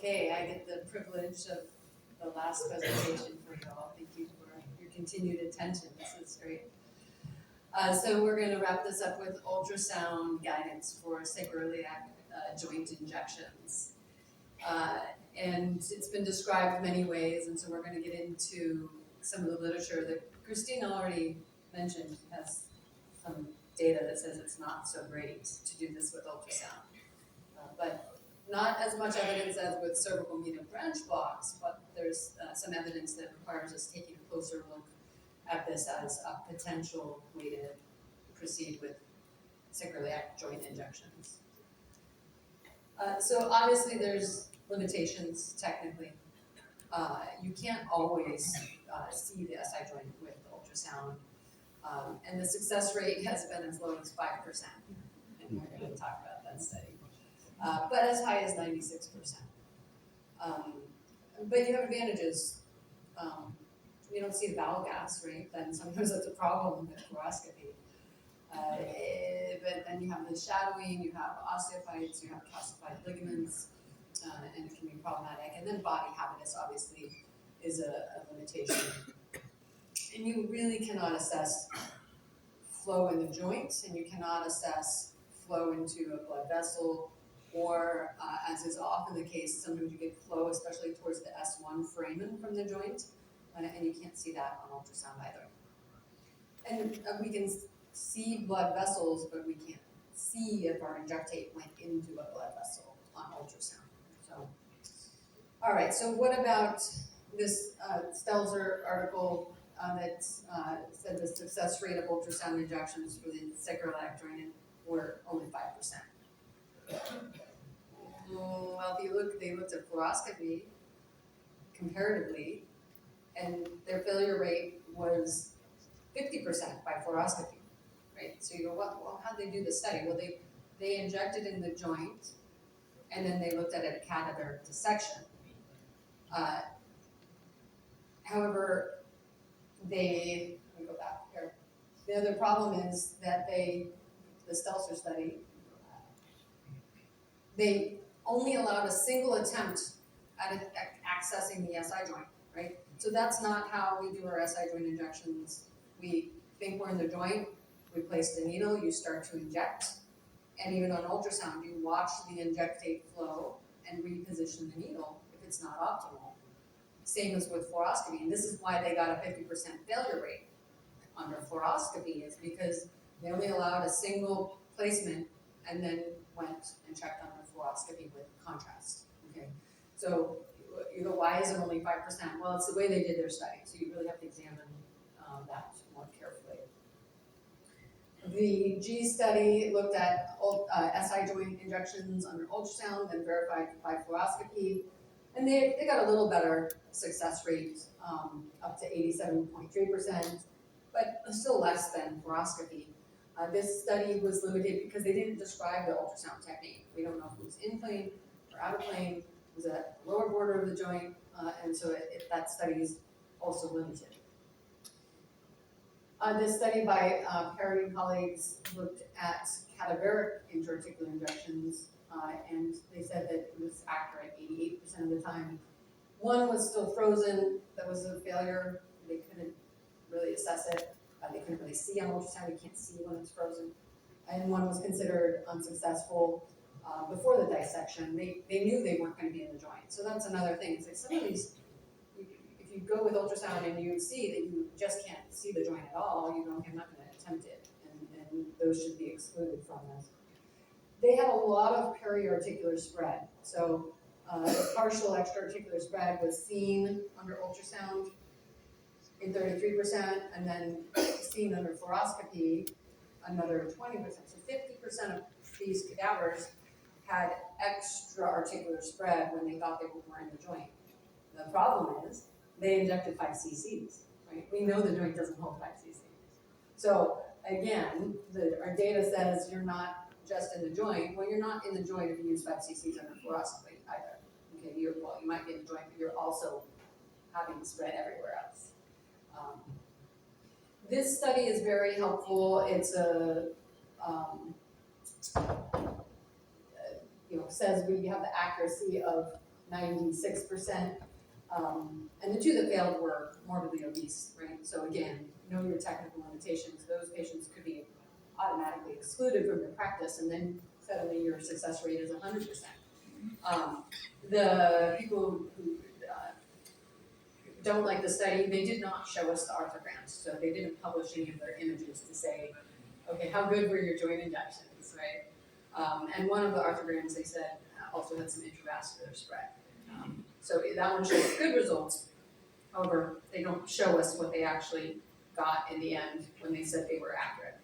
Okay, I get the privilege of the last presentation for you all. Thank you for your continued attention. This is great. So we're going to wrap this up with ultrasound guidance for sacroiliac joint injections. And it's been described many ways, and so we're going to get into some of the literature that Christina already mentioned has some data that says it's not so great to do this with ultrasound. But not as much evidence as with cervical medial branch blocks, but there's some evidence that requires us taking a closer look at this as a potential way to proceed with sacroiliac joint injections. So obviously there's limitations technically. You can't always see the SI joint with ultrasound, and the success rate has been as low as 5%, and we're going to talk about that study. But as high as 96%. But you have advantages. You don't see the bowel gas, right? Then sometimes that's a problem with fluoroscopy. But then you have the shadowing, you have osteophytes, you have calcified ligaments, and it can be problematic. And then body habitus obviously is a limitation. And you really cannot assess flow in the joints, and you cannot assess flow into a blood vessel, or as is often the case, sometimes you get flow, especially towards the S1 foramen from the joint, and you can't see that on ultrasound either. And we can see blood vessels, but we can't see if our injectate went into a blood vessel on ultrasound. So, all right, so what about this Stelzer article that said the success rate of ultrasound injections for the sacroiliac joint were only 5%. Well, if you look, they looked at fluoroscopy comparatively, and their failure rate was 50% by fluoroscopy, right? So you go, well, how'd they do the study? Well, they injected in the joint, and then they looked at a catheter dissection. However, let me go back here. The other problem is that the Stelzer study, they only allowed a single attempt at accessing the SI joint, right? So that's not how we do our SI joint injections. We think we're in the joint, we place the needle, you start to inject, and even on ultrasound, you watch the injectate flow and reposition the needle if it's not optimal. Same as with fluoroscopy, and this is why they got a 50% failure rate under fluoroscopy, is because they only allowed a single placement and then went and checked under fluoroscopy with contrast. Okay, so you go, why is it only 5%? Well, it's the way they did their study, so you really have to examine that more carefully. The G study looked at SI joint injections under ultrasound, then verified by fluoroscopy, and they got a little better success rate, up to 87.3%, but still less than fluoroscopy. This study was limited because they didn't describe the ultrasound technique. We don't know if it was in plane or out of plane. It was at the lower border of the joint, and so that study is also limited. This study by Perry and colleagues looked at cadaveric intra-articular injections, and they said that it was accurate 88% of the time. One was still frozen. That was a failure. They couldn't really assess it. They couldn't really see on ultrasound. You can't see when it's frozen. And one was considered unsuccessful before the dissection. They knew they weren't going to be in the joint. So that's another thing. It's like some of these, if you go with ultrasound and you see that you just can't see the joint at all, you don't, I'm not going to attempt it. And those should be excluded from this. They had a lot of periarticular spread. So partial extraarticular spread was seen under ultrasound in 33%, and then seen under fluoroscopy, another 20%. So 50% of these cadavers had extra-articular spread when they thought they were in the joint. The problem is they injected 5 cc's, right? We know the joint doesn't hold 5 cc's. So again, our data says you're not just in the joint. Well, you're not in the joint if you use 5 cc's under fluoroscopy either. Okay, you might be in the joint, but you're also having spread everywhere else. This study is very helpful. It's says we have the accuracy of 96%. And the two that failed were morbidly obese, right? So again, know your technical limitations. Those patients could be automatically excluded from your practice, and then suddenly your success rate is 100%. The people who don't like the study, they did not show us the arthrograms, so they didn't publish any of their images to say, okay, how good were your joint injections, right? And one of the arthrograms, they said, also had some intravascular spread. So that one shows good results. However, they don't show us what they actually got in the end when they said they were accurate.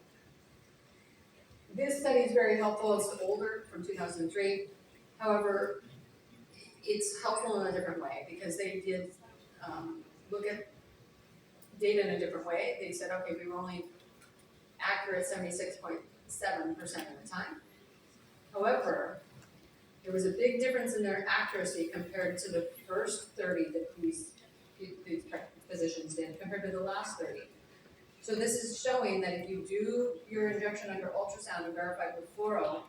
This study is very helpful. It's older, from 2003. However, it's helpful in a different way because they did look at data in a different way. They said, okay, we were only accurate 76.7% of the time. However, there was a big difference in their accuracy compared to the first 30 that these physicians did compared to the last 30. So this is showing that if you do your injection under ultrasound and verified with fluoro,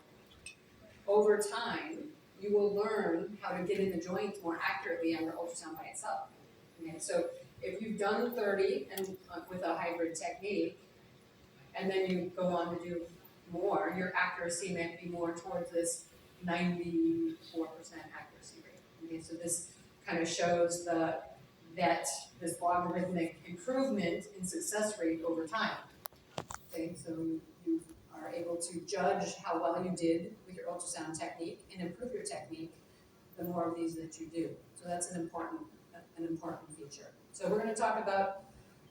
over time, you will learn how to get in the joint more accurately under ultrasound by itself. Okay, so if you've done 30 and with a hybrid technique, and then you go on to do more, your accuracy may be more towards this 94% accuracy rate. Okay, so this kind of shows that this logarithmic improvement in success rate over time. Okay, so you are able to judge how well you did with your ultrasound technique and improve your technique the more of these that you do. So that's an important feature. So we're going to talk about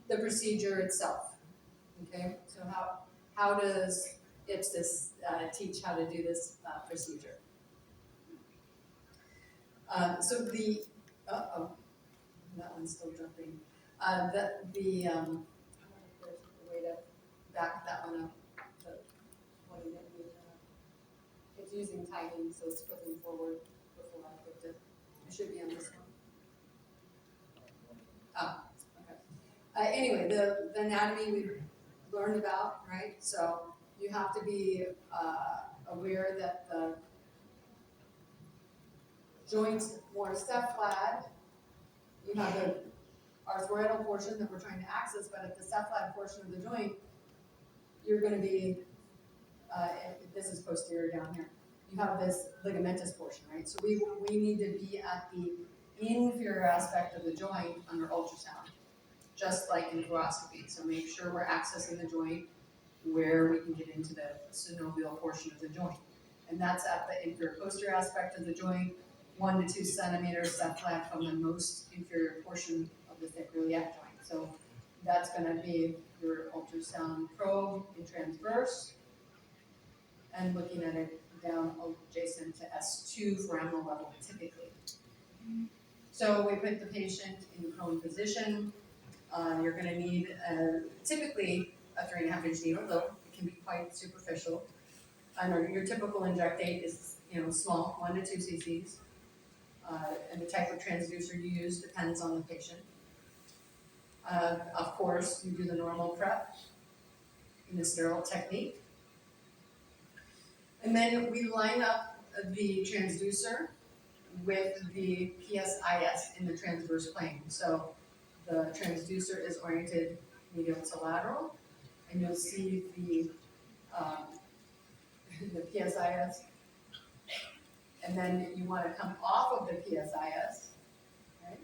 the procedure itself. Okay, so how does Ipsis teach how to do this procedure? So the that one's still jumping. There's a way to back that one up. What is it? It's using tagging, so it's flipping forward before I flipped it. It should be on this one. Oh, okay. Anyway, the anatomy we learned about, right? So you have to be aware that the joint's more cephalad. You have the arthroidal portion that we're trying to access, but at the cephalad portion of the joint, you're going to be, this is posterior down here, you have this ligamentous portion, right? So we need to be at the inferior aspect of the joint under ultrasound, just like in fluoroscopy. So make sure we're accessing the joint where we can get into the synovial portion of the joint. And that's at the inferior posterior aspect of the joint, 1 to 2 centimeters cephalad from the most inferior portion of the sacroiliac joint. So that's going to be your ultrasound probe in transverse and looking at it down adjacent to S2 foraminal level typically. So we put the patient in prone position. You're going to need typically a 3.5-inch needle, though it can be quite superficial. I know your typical injectate is small, 1 to 2 cc's. And the type of transducer you use depends on the patient. Of course, you do the normal prep in the sterile technique. And then we line up the transducer with the PSIS in the transverse plane. So the transducer is oriented medial to lateral, and you'll see the PSIS. And then you want to come off of the PSIS, right?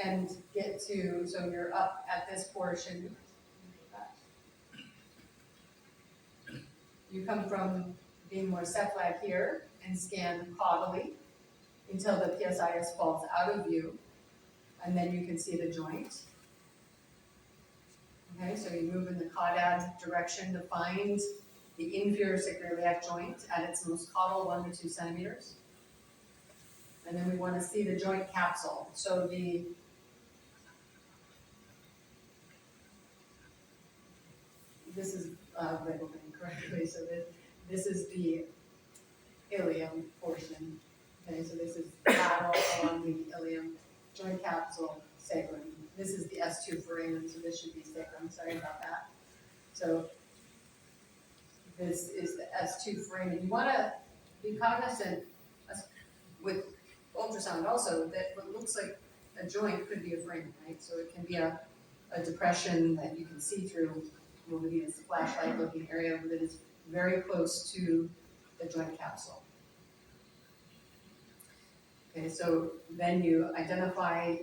And get to, so you're up at this portion. You come from being more cephalad here and scan caudally until the PSIS falls out of view, and then you can see the joint. Okay, so you move in the caudad direction to find the inferior sacroiliac joint at its most caudal, 1 to 2 centimeters. And then we want to see the joint capsule. So this is labeled incorrectly. So this is the ilium portion. Okay, so this is lateral along the ilium, joint capsule, sacrum. This is the S2 foramen, so this should be sacrum. Sorry about that. So this is the S2 foramen. You want to be cognizant, with ultrasound also, that what looks like a joint could be a frame, right? So it can be a depression that you can see through, what would be this flashlight looking area that is very close to the joint capsule. Okay, so then you identify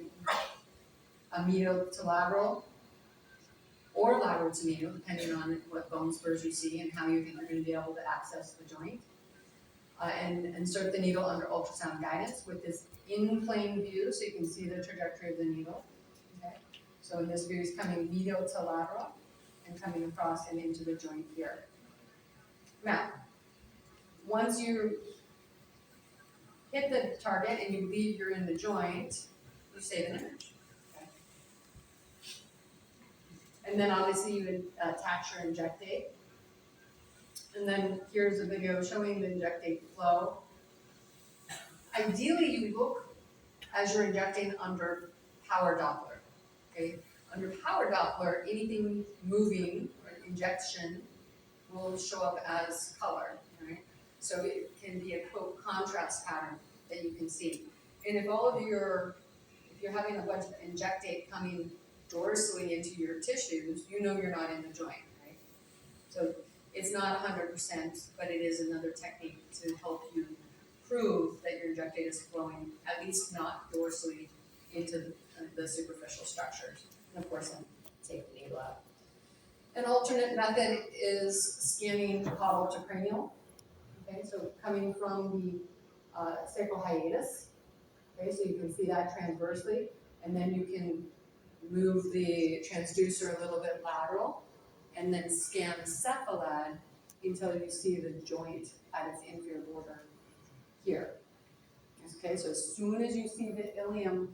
a medial to lateral or lateral to medial, depending on what bone spurs you see and how you think you're going to be able to access the joint. And insert the needle under ultrasound guidance with this in plane view, so you can see the trajectory of the needle. Okay? So in this view, is coming medial to lateral and coming across and into the joint here. Now, once you hit the target and you believe you're in the joint, you save an image. Okay? And then obviously you attach your injectate. And then here's a video showing the injectate flow. Ideally, you look as you're injecting under power Doppler. Okay? Under power Doppler, anything moving or injection will show up as color, right? So it can be a quote contrast pattern that you can see. And if you're having a bunch of injectate coming dorsally into your tissues, you know you're not in the joint, right? So it's not 100%, but it is another technique to help you prove that your injectate is flowing, at least not dorsally into the superficial structures. And of course, then take the needle out. An alternate method is scanning caudal to cranial. Okay, so coming from the sacral hiatus. Okay, so you can see that transversely, and then you can move the transducer a little bit lateral, and then scan the cephalad until you see the joint at its inferior border here. Okay, so as soon as you see the ilium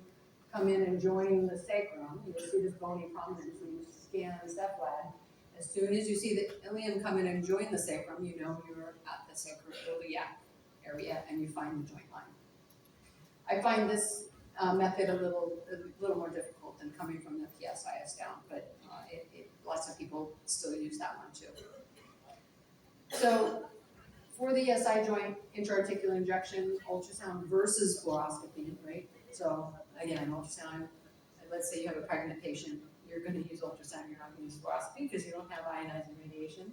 come in and join the sacrum, you'll see this bony prominence when you scan the cephalad. As soon as you see the ilium come in and join the sacrum, you know you're at the sacroiliac area and you find the joint line. I find this method a little more difficult than coming from the PSIS down, but lots of people still use that one too. So for the SI joint intra-articular injection, ultrasound versus fluoroscopy, right? So again, ultrasound, let's say you have a pregnant patient, you're going to use ultrasound, you're not going to use fluoroscopy because you don't have ionizing radiation.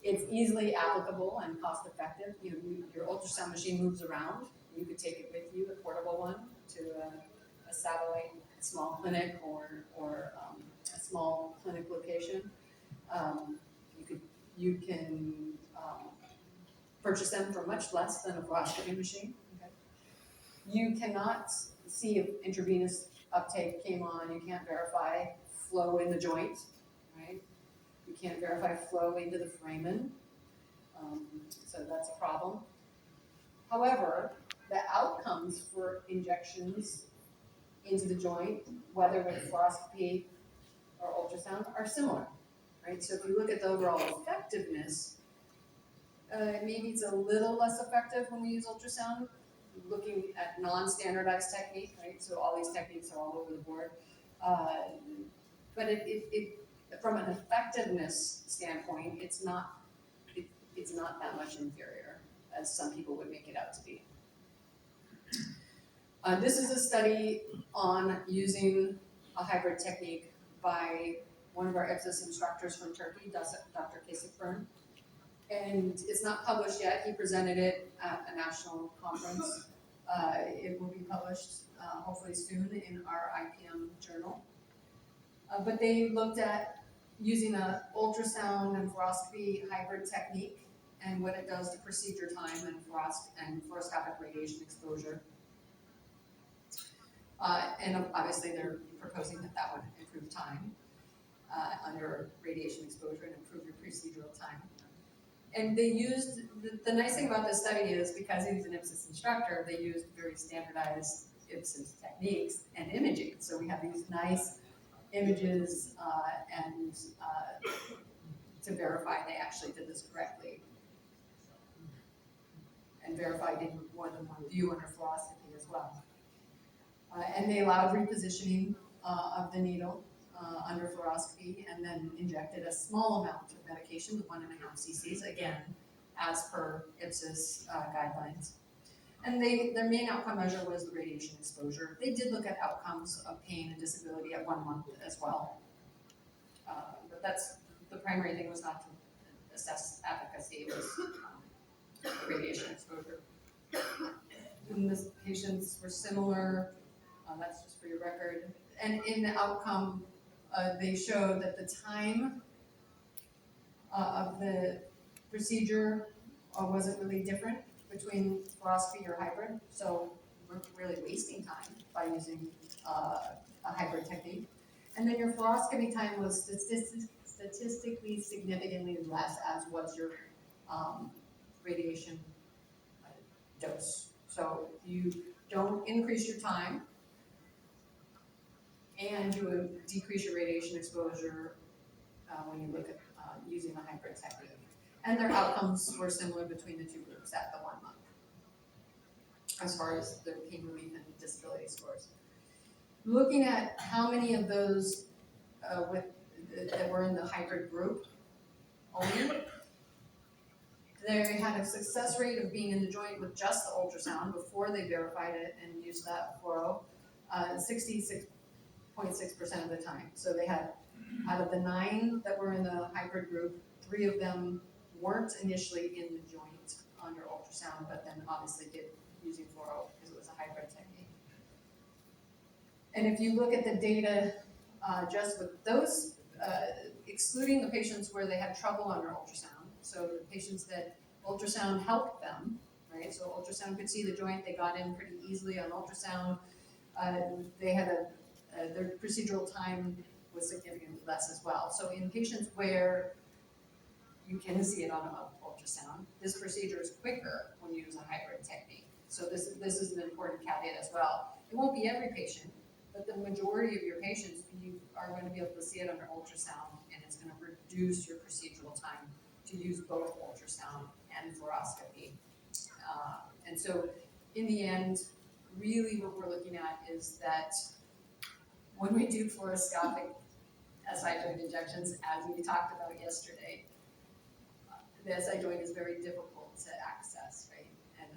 It's easily applicable and cost effective. Your ultrasound machine moves around. You could take it with you, a portable one, to a satellite small clinic or a small clinic location. You can purchase them for much less than a fluoroscopy machine. Okay? You cannot see if intravenous uptake came on. You can't verify flow in the joint, right? You can't verify flow into the foramen, so that's a problem. However, the outcomes for injections into the joint, whether with fluoroscopy or ultrasound, are similar, right? So if you look at the overall effectiveness, maybe it's a little less effective when we use ultrasound, looking at non-standardized technique, right? So all these techniques are all over the board. But from an effectiveness standpoint, it's not that much inferior as some people would make it out to be. This is a study on using a hybrid technique by one of our EPSIS instructors from Turkey, Dr. Kesikburn. And it's not published yet. He presented it at a national conference. It will be published hopefully soon in our IPM journal. But they looked at using an ultrasound and fluoroscopy hybrid technique and what it does to procedure time and fluoroscopic radiation exposure. And obviously they're proposing that would improve time under radiation exposure and improve your procedural time. And they used, the nice thing about this study is because he's an IPSIS instructor, they used very standardized IPSIS techniques and imaging. So we have these nice images and to verify they actually did this correctly. And verified in more than one view under fluoroscopy as well. And they allowed repositioning of the needle under fluoroscopy and then injected a small amount of medication with 1.5 cc's, again, as per IPSIS guidelines. And their main outcome measure was the radiation exposure. They did look at outcomes of pain and disability at 1 month as well. But that's, the primary thing was not to assess efficacy, it was radiation exposure. And the patients were similar, that's just for your record. And in the outcome, they showed that the time of the procedure wasn't really different between fluoroscopy or hybrid, so we're really wasting time by using a hybrid technique. And then your fluoroscopy time was statistically significantly less, as was your radiation dose. So you don't increase your time, and you would decrease your radiation exposure when you look at using the hybrid technique. And their outcomes were similar between the two groups at the 1 month, as far as their pain relief and disability scores. Looking at how many of those that were in the hybrid group only, they had a success rate of being in the joint with just the ultrasound before they verified it and used that fluoro, 66.6% of the time. So they had, out of the 9 that were in the hybrid group, 3 of them weren't initially in the joint under ultrasound, but then obviously did using fluoro because it was a hybrid technique. And if you look at the data just with those, excluding the patients where they had trouble under ultrasound, so the patients that ultrasound helped them, right? So ultrasound could see the joint, they got in pretty easily on ultrasound. They had their procedural time was significantly less as well. So in patients where you can see it on ultrasound, this procedure is quicker when you use a hybrid technique. So this is an important caveat as well. It won't be every patient, but the majority of your patients, you are going to be able to see it under ultrasound, and it's going to reduce your procedural time to use both ultrasound and fluoroscopy. And so in the end, really what we're looking at is that when we do fluoroscopic SI joint injections, as we talked about yesterday, the SI joint is very difficult to access, right? And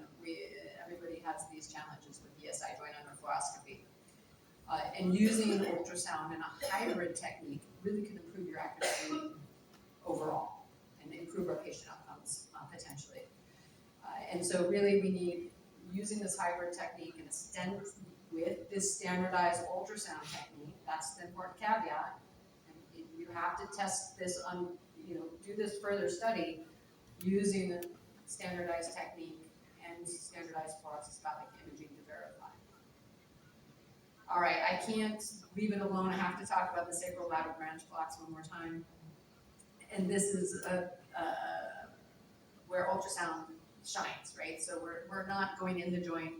everybody has these challenges with the SI joint under fluoroscopy. And using an ultrasound and a hybrid technique really can improve your accuracy overall and improve our patient outcomes potentially. And so really we need, using this hybrid technique and a stent with this standardized ultrasound technique, that's the important caveat. And you have to test this on, do this further study using the standardized technique and standardized fluoroscopic imaging to verify. All right, I can't leave it alone. I have to talk about the sacrolateral branch blocks one more time. And this is where ultrasound shines, right? So we're not going in the joint,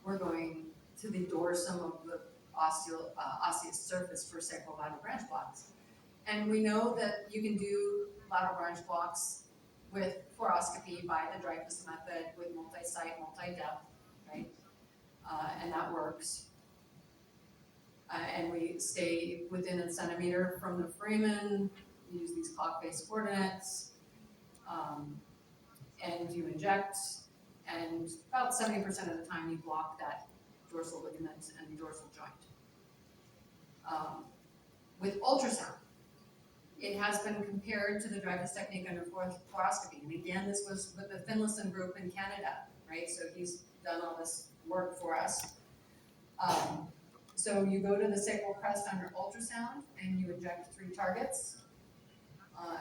we're going to the dorsum of the osseous surface for sacrolateral branch blocks. And we know that you can do lateral branch blocks with fluoroscopy by the Dreyfus method with multi-site, multi-depth, right? And that works. And we stay within a centimeter from the foramen, we use these clock-based coordinates, and you inject, and about 70% of the time you block that dorsal ligament and dorsal joint. With ultrasound, it has been compared to the Dreyfus technique under fluoroscopy. And again, this was with the Finlayson group in Canada, right? So he's done all this work for us. So you go to the sacral crest under ultrasound and you inject 3 targets.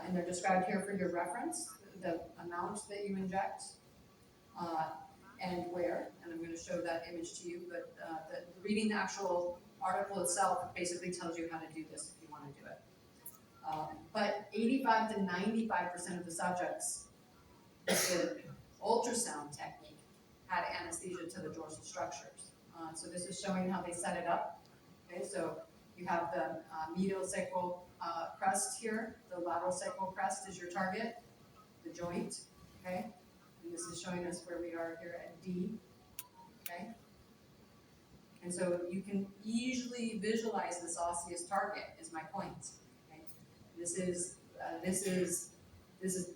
And they're described here for your reference, the amount that you inject and where. And I'm going to show that image to you, but reading the actual article itself basically tells you how to do this if you want to do it. But 85 to 95% of the subjects with the ultrasound technique had anesthesia to the dorsal structures. So this is showing how they set it up. Okay, so you have the medial sacral crest here. The lateral sacral crest is your target, the joint. Okay, and this is showing us where we are here at D. Okay, and so you can easily visualize this osseous target. Is my point. Okay, this is if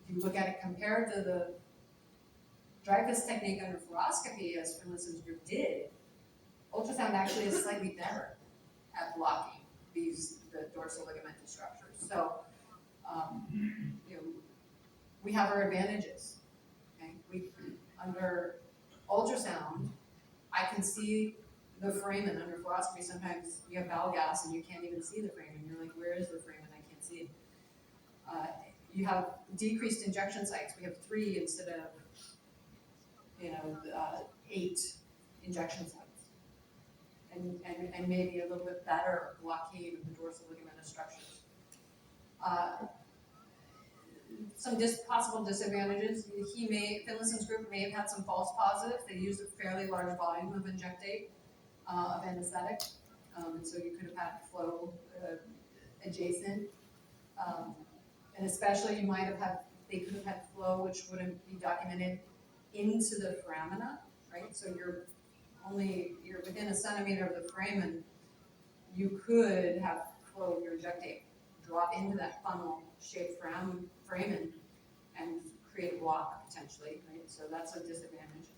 you look at it compared to the Dreyfus technique under fluoroscopy, as Finlayson's group did, ultrasound actually is slightly better at blocking the dorsal ligamentous structures. So, you know, we have our advantages. Okay, under ultrasound, I can see the foramen. Under fluoroscopy, sometimes you have bowel gas and you can't even see the foramen. You're like, where is the foramen? I can't see it. You have decreased injection sites. We have 3 instead of 8 injection sites, and maybe a little bit better blockade of the dorsal ligamentous structures. Some possible disadvantages. Finlayson's group may have had some false positives. They used a fairly large volume of injectate of anesthetic, so you could have had flow adjacent, and especially they could have had flow which wouldn't be documented into the foramina, right? So you're within a centimeter of the foramen. You could have flow of your injectate drop into that funnel-shaped foramen and create a block potentially, right? So that's a disadvantage.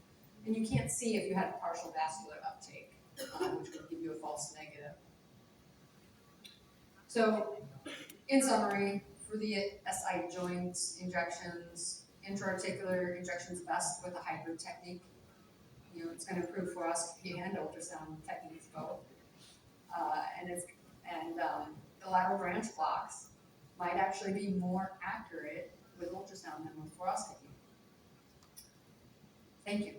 And you can't see if you had partial vascular uptake, which would give you a false negative. So, in summary, for the SI joint injections, intra-articular injections best with a hybrid technique. You know, it's going to improve fluoroscopy and ultrasound techniques both. The lateral branch blocks might actually be more accurate with ultrasound than with fluoroscopy. Thank you.